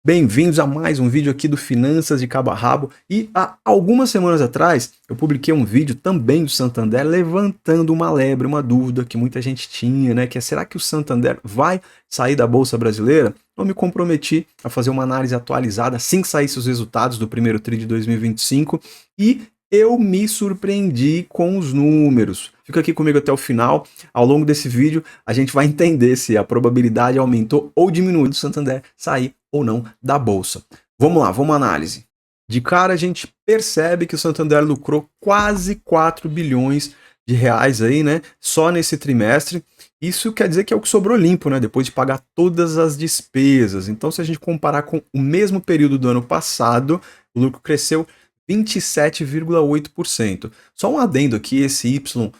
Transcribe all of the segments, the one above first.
Bem-vindos a mais um vídeo aqui do Finanças de Cabo a Rabo. E há algumas semanas atrás eu publiquei um vídeo também do Santander levantando uma lebre, uma dúvida que muita gente tinha, né? Que é, será que o Santander vai sair da Bolsa Brasileira? Eu me comprometi a fazer uma análise atualizada assim que saíssem os resultados do primeiro TRI de 2025 e eu me surpreendi com os números. Fica aqui comigo até o final. Ao longo desse vídeo, a gente vai entender se a probabilidade aumentou ou diminuiu do Santander sair ou não da bolsa. Vamos lá, vamos à análise. De cara a gente percebe que o Santander lucrou quase 4 bilhões de reais aí, né, só nesse trimestre. Isso quer dizer que é o que sobrou limpo, né, depois de pagar todas as despesas. Então, se a gente comparar com o mesmo período do ano passado, o lucro cresceu 27,8%. Só um adendo aqui, esse Y,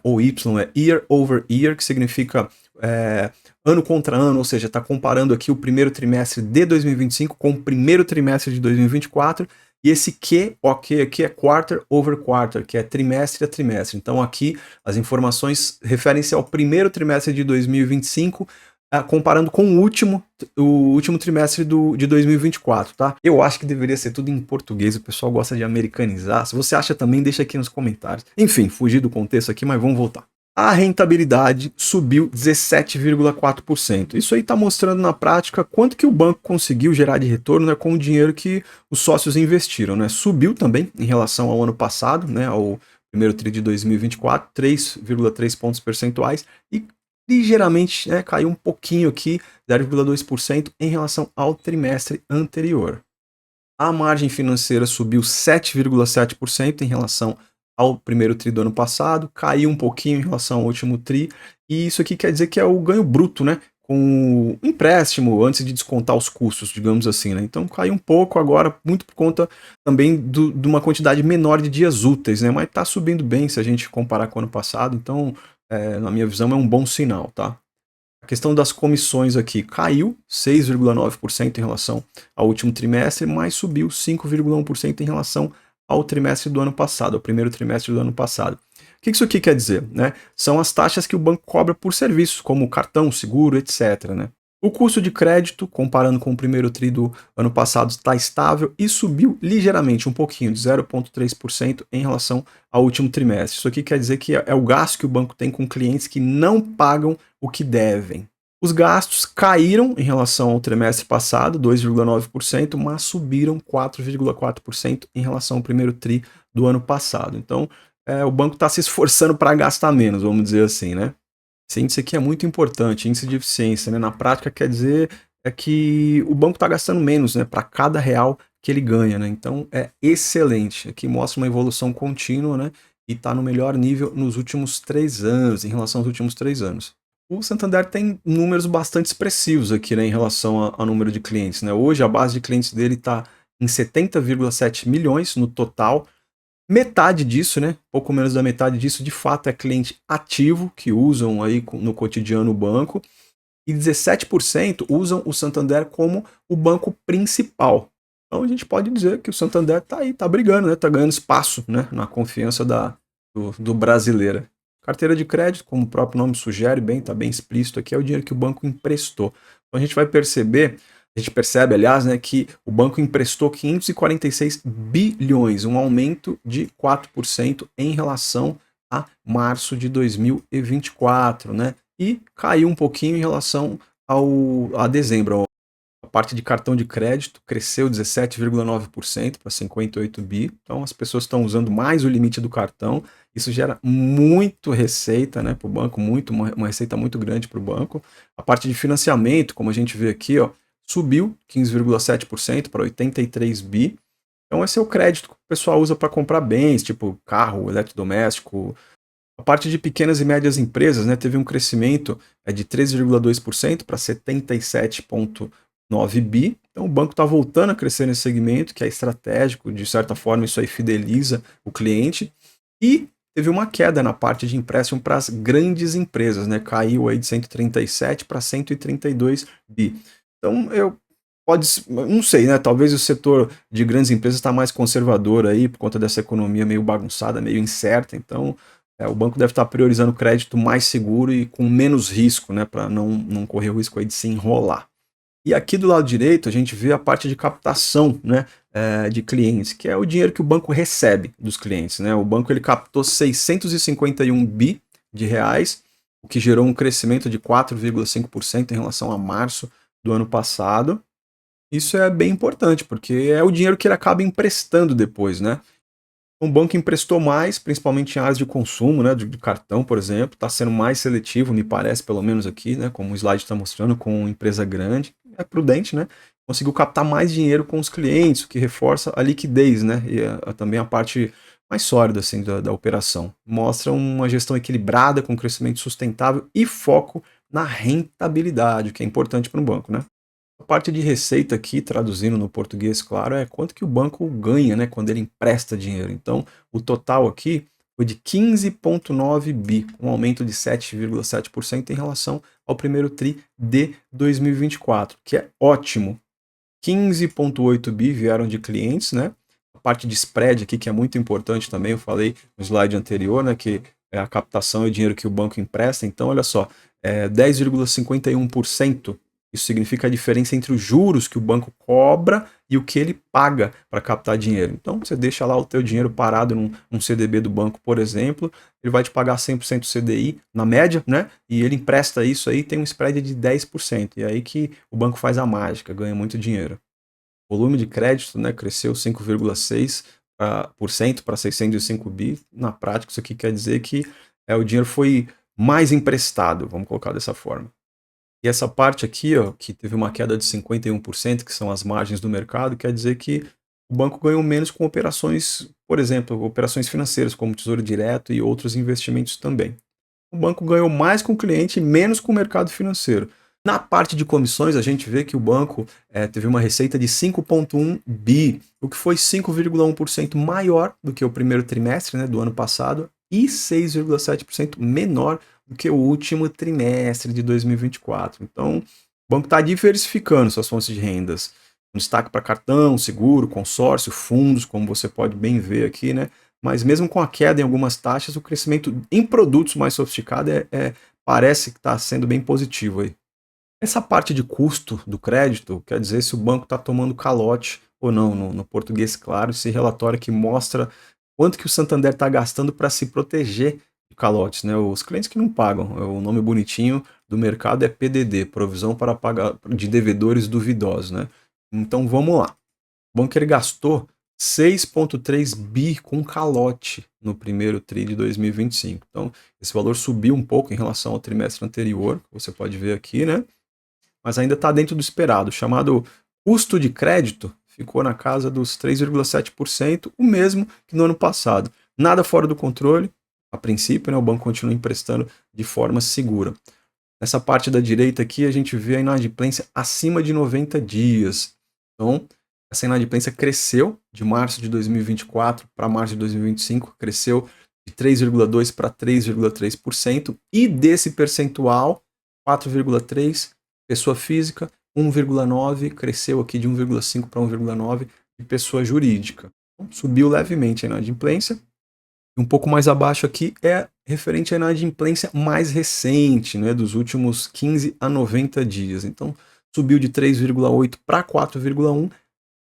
ou Y é year over year, que significa ano contra ano, ou seja, está comparando aqui o primeiro trimestre de 2025 com o primeiro trimestre de 2024, e esse Q, ok, aqui é quarter over quarter, que é trimestre a trimestre. Então aqui as informações referem-se ao primeiro trimestre de 2025, comparando com o último trimestre de 2024, tá? Eu acho que deveria ser tudo em português, o pessoal gosta de americanizar. Se você acha também, deixa aqui nos comentários. Enfim, fugi do contexto aqui, mas vamos voltar. A rentabilidade subiu 17,4%. Isso aí está mostrando na prática quanto que o banco conseguiu gerar de retorno, né, com o dinheiro que os sócios investiram, né? Subiu também em relação ao ano passado, né, ao primeiro TRI de 2024, 3,3 pontos percentuais, e ligeiramente, né, caiu um pouquinho aqui, 0,2% em relação ao trimestre anterior. A margem financeira subiu 7,7% em relação ao primeiro TRI do ano passado, caiu um pouquinho em relação ao último TRI, e isso aqui quer dizer que é o ganho bruto, né? Com o empréstimo antes de descontar os custos, digamos assim, né? Então caiu um pouco agora, muito por conta também de uma quantidade menor de dias úteis, né? Mas está subindo bem se a gente comparar com o ano passado, então, na minha visão, é um bom sinal, tá? A questão das comissões aqui caiu 6,9% em relação ao último trimestre, mas subiu 5,1% em relação ao trimestre do ano passado, ao primeiro trimestre do ano passado. O que isso aqui quer dizer? Né? São as taxas que o banco cobra por serviços, como cartão, seguro, etc. Né? O custo de crédito, comparando com o primeiro TRI do ano passado, está estável e subiu ligeiramente, um pouquinho, de 0,3% em relação ao último trimestre. Isso aqui quer dizer que é o gasto que o banco tem com clientes que não pagam o que devem. Os gastos caíram em relação ao trimestre passado, 2,9%, mas subiram 4,4% em relação ao primeiro TRI do ano passado. Então, o banco está se esforçando para gastar menos, vamos dizer assim, né? Esse índice aqui é muito importante, índice de eficiência, né? Na prática quer dizer que o banco está gastando menos, né, para cada real que ele ganha, né? Então é excelente. Aqui mostra uma evolução contínua, né? E está no melhor nível nos últimos 3 anos, em relação aos últimos 3 anos. O Santander tem números bastante expressivos aqui, né, em relação ao número de clientes, né? Hoje a base de clientes dele está em 70,7 milhões no total. Metade disso, né, pouco menos da metade disso, de fato é cliente ativo, que usam aí no cotidiano o banco, e 17% usam o Santander como o banco principal. Então a gente pode dizer que o Santander está aí, está brigando, né, está ganhando espaço, né, na confiança do brasileiro. Carteira de crédito, como o próprio nome sugere, está bem explícito aqui, é o dinheiro que o banco emprestou. Então a gente vai perceber, a gente percebe, aliás, né, que o banco emprestou 546 bilhões, um aumento de 4% em relação a março de 2024, né? E caiu um pouquinho em relação a dezembro. A parte de cartão de crédito cresceu 17,9% para 58 bi. Então as pessoas estão usando mais o limite do cartão. Isso gera muito receita, né, para o banco, uma receita muito grande para o banco. A parte de financiamento, como a gente vê aqui, ó, subiu 15,7% para 83 bi. Então esse é o crédito que o pessoal usa para comprar bens, tipo carro, eletrodoméstico. A parte de pequenas e médias empresas, né, teve um crescimento de 13,2% para 77,9 bi. Então o banco está voltando a crescer nesse segmento, que é estratégico, de certa forma isso aí fideliza o cliente. E teve uma queda na parte de empréstimo para as grandes empresas, né, caiu aí de 137 para 132 bi. Então não sei, né? Talvez o setor de grandes empresas está mais conservador aí por conta dessa economia meio bagunçada, meio incerta. Então, o banco deve estar priorizando crédito mais seguro e com menos risco, né? Para não correr o risco aí de se enrolar. E aqui do lado direito a gente vê a parte de captação, né, de clientes, que é o dinheiro que o banco recebe dos clientes, né? O banco ele captou 651 bi de reais, o que gerou um crescimento de 4,5% em relação a março do ano passado. Isso é bem importante, porque é o dinheiro que ele acaba emprestando depois, né? O banco emprestou mais, principalmente em áreas de consumo, né, de cartão, por exemplo, está sendo mais seletivo, me parece, pelo menos aqui, né, como o slide está mostrando, com empresa grande, é prudente, né, conseguiu captar mais dinheiro com os clientes, o que reforça a liquidez, né, e também a parte mais sólida, assim, da operação. Mostra uma gestão equilibrada, com crescimento sustentável e foco na rentabilidade, o que é importante para um banco, né. A parte de receita aqui, traduzindo no português, claro, é quanto que o banco ganha, né, quando ele empresta dinheiro. Então, o total aqui foi de 15,9 bi, um aumento de 7,7% em relação ao primeiro tri de 2024, que é ótimo. 15,8 bi vieram de clientes, né? A parte de spread aqui, que é muito importante também, eu falei no slide anterior, né, que é a captação e o dinheiro que o banco empresta. Então, olha só, 10,51%. Isso significa a diferença entre os juros que o banco cobra e o que ele paga para captar dinheiro. Então, você deixa lá o teu dinheiro parado num CDB do banco, por exemplo, ele vai te pagar 100% CDI, na média, né? E ele empresta isso aí, tem um spread de 10%. E aí que o banco faz a mágica, ganha muito dinheiro. O volume de crédito, né, cresceu 5,6% para 605 bi. Na prática, isso aqui quer dizer que o dinheiro foi mais emprestado, vamos colocar dessa forma. E essa parte aqui, ó, que teve uma queda de 51%, que são as margens do mercado, quer dizer que o banco ganhou menos com operações, por exemplo, operações financeiras, como Tesouro Direto e outros investimentos também. O banco ganhou mais com o cliente e menos com o mercado financeiro. Na parte de comissões, a gente vê que o banco teve uma receita de 5,1 bi, o que foi 5,1% maior do que o primeiro trimestre, né, do ano passado e 6,7% menor do que o último trimestre de 2024. Então, o banco está diversificando suas fontes de rendas. Um destaque para cartão, seguro, consórcio, fundos, como você pode bem ver aqui, né? Mas mesmo com a queda em algumas taxas, o crescimento em produtos mais sofisticados parece que está sendo bem positivo aí. Essa parte de custo do crédito quer dizer se o banco está tomando calote ou não, no português claro, esse relatório que mostra quanto que o Santander está gastando para se proteger de calotes, né? Os clientes que não pagam, o nome bonitinho do mercado é PDD, Provisão para Pagar de Devedores Duvidosos, né? Então vamos lá. O banco ele gastou 6,3 bi com calote no primeiro TRI de 2025. Então, esse valor subiu um pouco em relação ao trimestre anterior, você pode ver aqui, né? Mas ainda está dentro do esperado. O chamado custo de crédito ficou na casa dos 3,7%, o mesmo que no ano passado. Nada fora do controle, a princípio, né? O banco continua emprestando de forma segura. Nessa parte da direita aqui, a gente vê a inadimplência acima de 90 dias. Então, essa inadimplência cresceu de março de 2024 para março de 2025, cresceu de 3,2% para 3,3%, e desse percentual, 4,3% pessoa física, 1,9% cresceu aqui de 1,5% para 1,9% de pessoa jurídica. Então, subiu levemente a inadimplência. E um pouco mais abaixo aqui é referente à inadimplência mais recente, né, dos últimos 15 a 90 dias. Então, subiu de 3,8 para 4,1.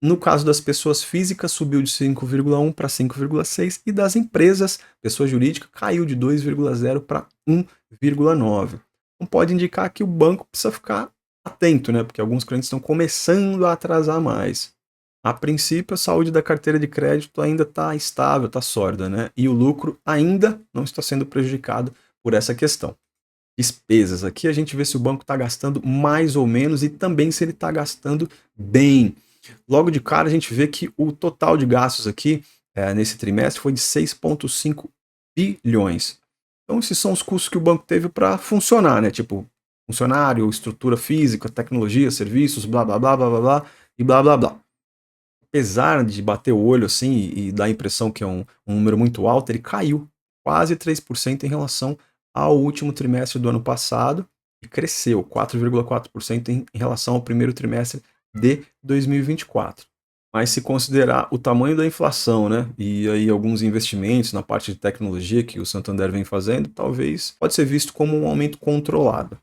No caso das pessoas físicas, subiu de 5,1 para 5,6. E das empresas, pessoa jurídica, caiu de 2,0 para 1,9. Então, pode indicar que o banco precisa ficar atento, né, porque alguns clientes estão começando a atrasar mais. A princípio, a saúde da carteira de crédito ainda está estável, está sólida, né? E o lucro ainda não está sendo prejudicado por essa questão. Despesas. Aqui a gente vê se o banco está gastando mais ou menos e também se ele está gastando bem. Logo de cara, a gente vê que o total de gastos aqui nesse trimestre foi de 6,5 bilhões. Então, esses são os custos que o banco teve para funcionar, né? Tipo, funcionário, estrutura física, tecnologia, serviços, blá, blá, blá, blá, blá, blá, e blá, blá, blá. Apesar de bater o olho assim e dar a impressão que é um número muito alto, ele caiu quase 3% em relação ao último trimestre do ano passado e cresceu 4,4% em relação ao primeiro trimestre de 2024. Mas se considerar o tamanho da inflação, né, e aí alguns investimentos na parte de tecnologia que o Santander vem fazendo, talvez pode ser visto como um aumento controlado.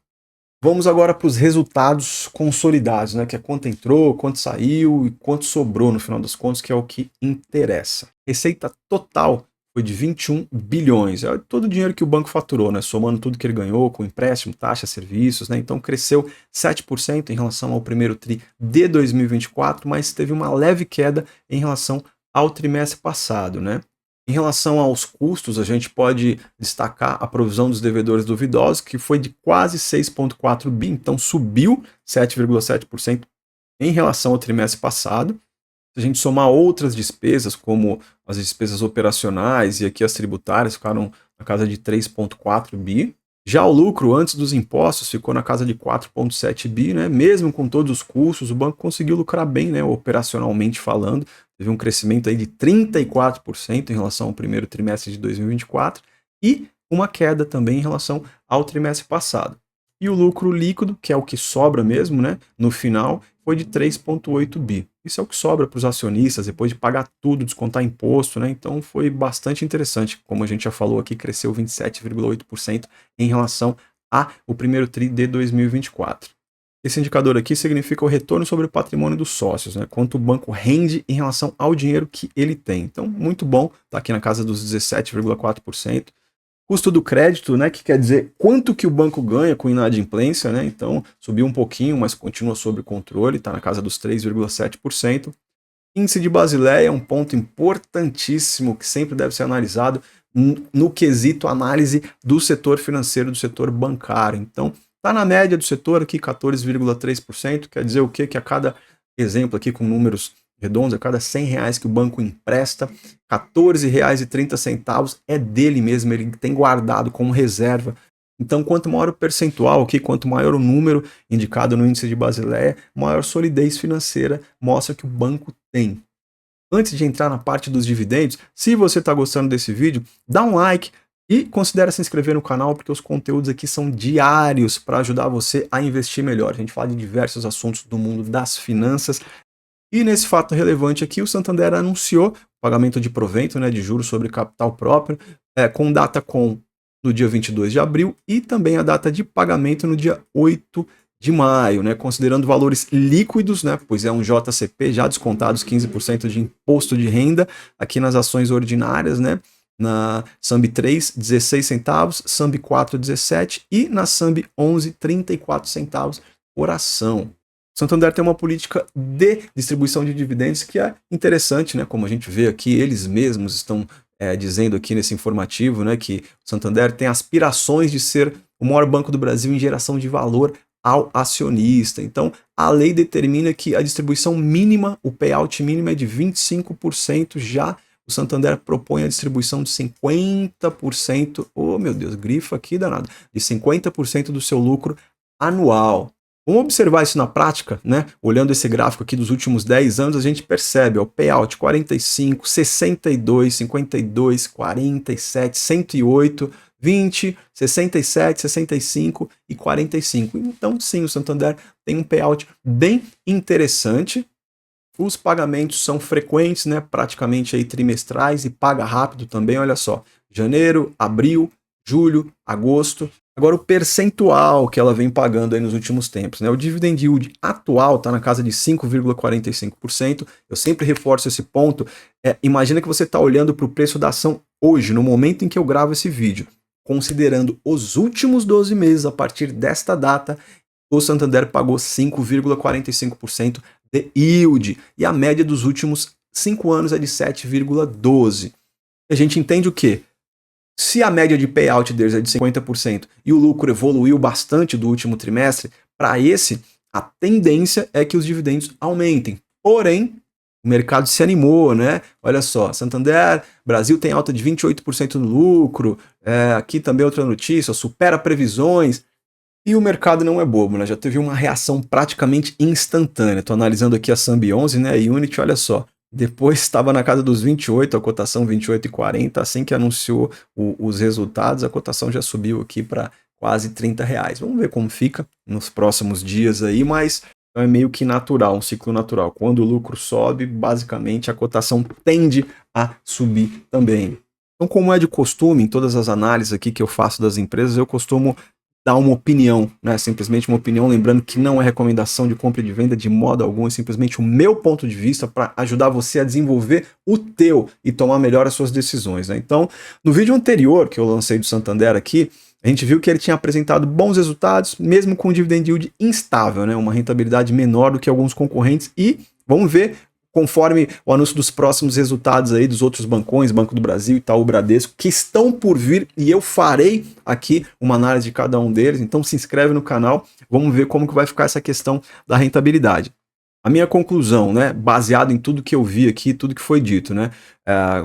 Vamos agora para os resultados consolidados, né? Que é quanto entrou, quanto saiu e quanto sobrou no final das contas, que é o que interessa. Receita total foi de 21 bilhões. É todo o dinheiro que o banco faturou, né? Somando tudo que ele ganhou, com empréstimo, taxa, serviços, né? Então cresceu 7% em relação ao primeiro TRI de 2024, mas teve uma leve queda em relação ao trimestre passado, né? Em relação aos custos, a gente pode destacar a provisão dos devedores duvidosos, que foi de quase 6,4 bi, então subiu 7,7% em relação ao trimestre passado. Se a gente somar outras despesas, como as despesas operacionais e aqui as tributárias, ficaram na casa de 3,4 bi. Já o lucro antes dos impostos ficou na casa de 4,7 bi, né? Mesmo com todos os custos, o banco conseguiu lucrar bem, né? Operacionalmente falando, teve um crescimento aí de 34% em relação ao primeiro trimestre de 2024 e uma queda também em relação ao trimestre passado. E o lucro líquido, que é o que sobra mesmo, né? No final, foi de 3,8 bi. Isso é o que sobra para os acionistas depois de pagar tudo, descontar imposto, né? Então foi bastante interessante. Como a gente já falou aqui, cresceu 27,8% em relação ao primeiro TRI de 2024. Esse indicador aqui significa o retorno sobre o patrimônio dos sócios, né? Quanto o banco rende em relação ao dinheiro que ele tem. Então, muito bom, está aqui na casa dos 17,4%. Custo do crédito, né, que quer dizer quanto que o banco ganha com inadimplência, né? Então, subiu um pouquinho, mas continua sob controle, está na casa dos 3,7%. Índice de Basileia é um ponto importantíssimo que sempre deve ser analisado no quesito análise do setor financeiro, do setor bancário. Então, está na média do setor aqui, 14,3%, quer dizer o quê? Que a cada exemplo aqui com números redondos, a cada R$ 100 que o banco empresta, R$ 14,30 é dele mesmo, ele tem guardado como reserva. Então, quanto maior o percentual aqui, quanto maior o número indicado no índice de Basileia, maior solidez financeira mostra que o banco tem. Antes de entrar na parte dos dividendos, se você está gostando desse vídeo, dá um like e considere se inscrever no canal, porque os conteúdos aqui são diários para ajudar você a investir melhor. A gente fala de diversos assuntos do mundo das finanças. E nesse fato relevante aqui, o Santander anunciou pagamento de provento, né, de juros sobre capital próprio, com data no dia 22 de abril e também a data de pagamento no dia 8 de maio, né, considerando valores líquidos, né, pois é um JCP, já descontados 15% de imposto de renda, aqui nas ações ordinárias, né, na SAMB 3, 16 centavos, SAMB 4, 17 e na SAMB 11, 34 centavos por ação. O Santander tem uma política de distribuição de dividendos que é interessante, né? Como a gente vê aqui, eles mesmos estão dizendo aqui nesse informativo, né, que o Santander tem aspirações de ser o maior banco do Brasil em geração de valor ao acionista. Então, a lei determina que a distribuição mínima, o payout mínimo é de 25%, já o Santander propõe a distribuição de 50%, oh meu Deus, grifa aqui danado, de 50% do seu lucro anual. Vamos observar isso na prática, né? Olhando esse gráfico aqui dos últimos 10 anos, a gente percebe, ó, o payout 45, 62, 52, 47, 108, 20, 67, 65 e 45. Então, sim, o Santander tem um payout bem interessante. Os pagamentos são frequentes, né? Praticamente aí trimestrais e paga rápido também, olha só. Janeiro, abril, julho, agosto. Agora o percentual que ela vem pagando aí nos últimos tempos, né? O dividend yield atual está na casa de 5,45%. Eu sempre reforço esse ponto. Imagina que você está olhando para o preço da ação hoje, no momento em que eu gravo esse vídeo. Considerando os últimos 12 meses, a partir desta data, o Santander pagou 5,45% de yield. E a média dos últimos 5 anos é de 7,12%. A gente entende o quê? Se a média de payout deles é de 50% e o lucro evoluiu bastante do último trimestre, para esse, a tendência é que os dividendos aumentem. Porém, o mercado se animou, né? Olha só, Santander, Brasil tem alta de 28% no lucro, aqui também outra notícia, supera previsões. E o mercado não é bobo, né? Já teve uma reação praticamente instantânea. Estou analisando aqui a SAMB 11, né? A Unity, olha só. Depois estava na casa dos 28, a cotação 28,40. Assim que anunciou os resultados, a cotação já subiu aqui para quase R$ 30. Vamos ver como fica nos próximos dias aí, mas é meio que natural, um ciclo natural. Quando o lucro sobe, basicamente a cotação tende a subir também. Então, como é de costume, em todas as análises aqui que eu faço das empresas, eu costumo dar uma opinião, né? Simplesmente uma opinião, lembrando que não é recomendação de compra e de venda de modo algum, é simplesmente o meu ponto de vista para ajudar você a desenvolver o teu e tomar melhor as suas decisões, né? Então, no vídeo anterior que eu lancei do Santander aqui, a gente viu que ele tinha apresentado bons resultados, mesmo com dividend yield instável, né? Uma rentabilidade menor do que alguns concorrentes, e vamos ver, conforme o anúncio dos próximos resultados aí dos outros bancões, Banco do Brasil, Itaú, Bradesco, que estão por vir, e eu farei aqui uma análise de cada um deles. Então se inscreve no canal, vamos ver como que vai ficar essa questão da rentabilidade. A minha conclusão, né, baseado em tudo que eu vi aqui, tudo que foi dito, né,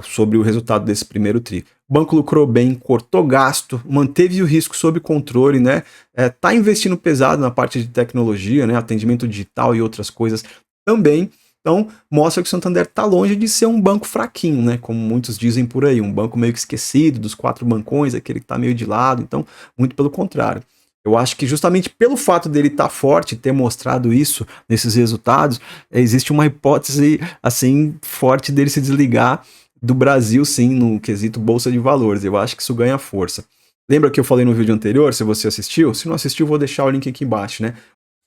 sobre o resultado desse primeiro tri. O banco lucrou bem, cortou gasto, manteve o risco sob controle, né, tá investindo pesado na parte de tecnologia, né, atendimento digital e outras coisas também. Então, mostra que o Santander está longe de ser um banco fraquinho, né? Como muitos dizem por aí, um banco meio que esquecido dos 4 bancões, aquele que está meio de lado. Então, muito pelo contrário. Eu acho que justamente pelo fato dele estar forte, ter mostrado isso nesses resultados, existe uma hipótese, assim, forte dele se desligar do Brasil, sim, no quesito Bolsa de Valores. Eu acho que isso ganha força. Lembra que eu falei no vídeo anterior, se você assistiu? Se não assistiu, vou deixar o link aqui embaixo, né?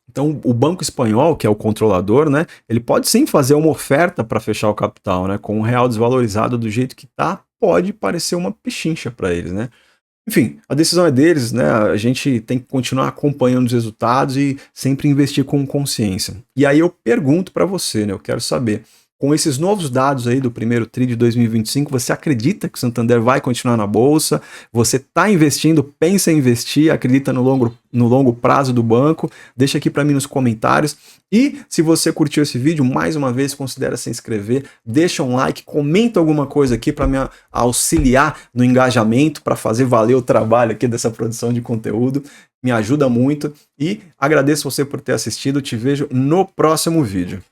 Então, o Banco Espanhol, que é o controlador, né, ele pode sim fazer uma oferta para fechar o capital, né, com o real desvalorizado do jeito que tá, pode parecer uma pechincha para eles, né. Enfim, a decisão é deles, né, a gente tem que continuar acompanhando os resultados e sempre investir com consciência. E aí eu pergunto para você, né, eu quero saber, com esses novos dados aí do primeiro TRI de 2025, você acredita que o Santander vai continuar na Bolsa? Você está investindo, pensa em investir, acredita no longo prazo do banco? Deixa aqui para mim nos comentários. E se você curtiu esse vídeo, mais uma vez, considere se inscrever, deixa um like, comenta alguma coisa aqui para me auxiliar no engajamento, para fazer valer o trabalho aqui dessa produção de conteúdo. Me ajuda muito e agradeço você por ter assistido. Te vejo no próximo vídeo.